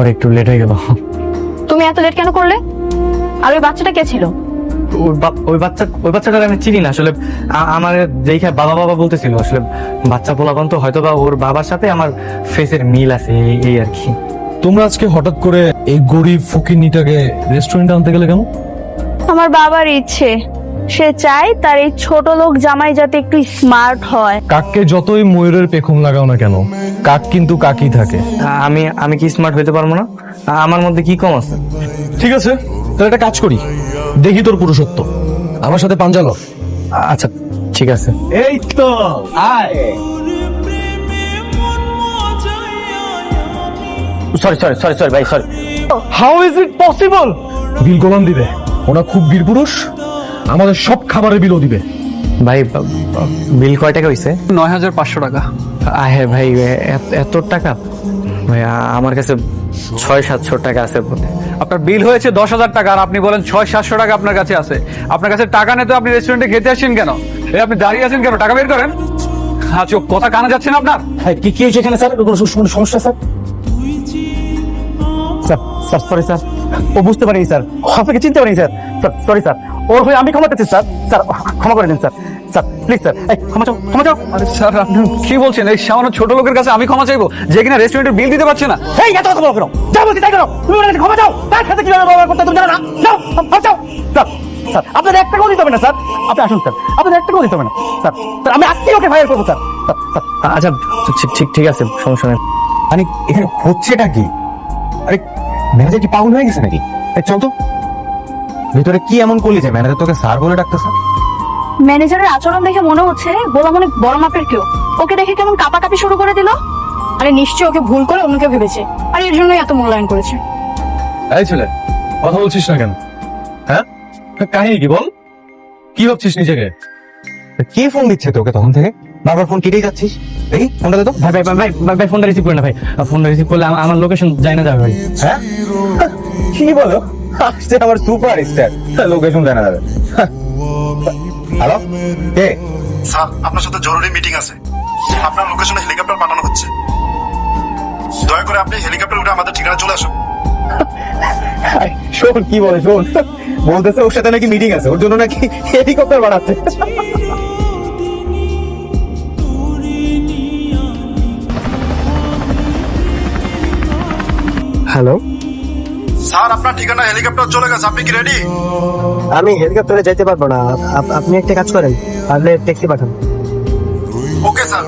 Sorry একটু late হয়ে গেল। তুমি এত লেট কেন করলে? আর ওই বাচ্চাটা কে ছিল? ওই বাচ্চাটা আমি চিনি না আসলে। আমার দেখে বাবা বাবা বলতেছিল, আসলে বাচ্চা পোলাপান তো হয়তো বা ওর বাবার সাথে আমার ফেসের মিল আছে, এই আর কি। তোমরা আজকে হঠাৎ করে এই গরিব ফকিরনিটাকে রেস্টুরেন্টে আনতে গেলে কেন? আমার বাবার ইচ্ছে, সে চায় তার এই ছোট লোক জামাই যাতে একটু স্মার্ট হয়। কাককে যতই ময়ূরের পেখম লাগাও না কেন, কাক কিন্তু কাকই থাকে। আমি কি স্মার্ট হইতে পারবো না? আমার মধ্যে কি কম আছে? ঠিক আছে, তাহলে একটা কাজ করি, দেখি তোর পুরুষত্ব। আমার সাথে পাঞ্জা লও। আচ্ছা ঠিক আছে। এই তো আয়। সরি ভাই, sorry. How is it possible? Bill গোলাম দিবে, ওরা খুব বীর পুরুষ, আমাদের সব খাবারের বিলও দিবে। ভাই বিল কয় টাকা হইছে? ৯,৫০০ টাকা। হ্যাঁ ভাই, এত টাকা? ভাই আমার কাছে ৬০০-৭০০ টাকা আছে। আপনার বিল হয়েছে ১০,০০০ টাকা আর আপনি বলেন ৬০০-৭০০ টাকা আপনার কাছে আছে। আপনার কাছে টাকা নেই তো আপনি রেস্টুরেন্টে খেতে আসছেন কেন? আপনি দাঁড়িয়ে আছেন কেন? টাকা বের করেন। আচ্ছা, কথা কানে যাচ্ছে না আপনার? কি হয়েছে এখানে স্যার? কোনো সমস্যা স্যার? স্যার সরি স্যার, ও বুঝতে পারিনি স্যার, আপনাকে চিনতে পারিনি স্যার। সরি স্যার, ওর হয়ে আমি ক্ষমা চাচ্ছি স্যার। স্যার ক্ষমা করে দিন স্যার। স্যার প্লিজ স্যার, ক্ষমা চাও। আরে স্যার, আপনি কি বলছেন? এই সামান্য ছোট লোকের কাছে আমি ক্ষমা চাইবো যে কিনা রেস্টুরেন্টের বিল দিতে পারছে না? এই এত কথা বলো কেন? যা বলছি তাই করো। তুমি ওনার কাছে ক্ষমা চাও, তার সাথে কিভাবে ব্যবহার করতে তুমি জানো না? যাও ক্ষমা চাও। স্যার আপনাদের একটা টাকাও দিতে হবে না স্যার। আপনি আসুন স্যার, আপনাদের একটা টাকাও দিতে হবে না স্যার। স্যার আমি আজকে ওকে ফায়ার করবো স্যার। আচ্ছা ঠিক আছে, সমস্যা নেই। মানে এখানে হচ্ছেটা কি? আরে ম্যানেজার কি পাগল হয়ে গেছে নাকি? চল তো ভিতরে, কি এমন করলি যে ম্যানেজার তোকে স্যার বলে ডাকতেছে? ম্যানেজারের আচরণ দেখে মনে হচ্ছে গোলাম অনেক বড় মাপের কেউ। ওকে দেখে কেমন কাঁপাকাঁপি শুরু করে দিল। আরে নিশ্চয়ই ওকে ভুল করে অন্য কেউ ভেবেছে, আর এর জন্যই এত মূল্যায়ন করেছে। এই ছেলে, কথা বলছিস না কেন? হ্যাঁ, কাহিনী কি বল? কি ভাবছিস নিজেকে? কে ফোন দিচ্ছে তোকে তখন থেকে? বারবার ফোন কেটেই যাচ্ছিস। দেখি ফোনটা দে তো। ভাই ফোনটা রিসিভ করে না ভাই। ফোনটা রিসিভ করলে আমার লোকেশন যায় না যাবে ভাই। হ্যাঁ কি বলো? আসছে আমার সুপার স্টার, লোকেশন জানা যাবে। হ্যালো, কে? স্যার আপনার সাথে জরুরি মিটিং আছে। আপনার লোকেশনে হেলিকপ্টার পাঠানো হচ্ছে। দয়া করে আপনি হেলিকপ্টার উঠে আমাদের ঠিকানা চলে আসুন। শোন কি বলে, শোন বলতেছে ওর সাথে নাকি মিটিং আছে, ওর জন্য নাকি হেলিকপ্টার বানাচ্ছে। হ্যালো, স্যার আপনার ঠিকানা হেলিকপ্টার চলে গেছে, আপনি কি রেডি? আমি হেলিকপ্টারে যেতে পারবো না, আপনি একটা কাজ করেন, পারলে ট্যাক্সি পাঠান। Okay sir.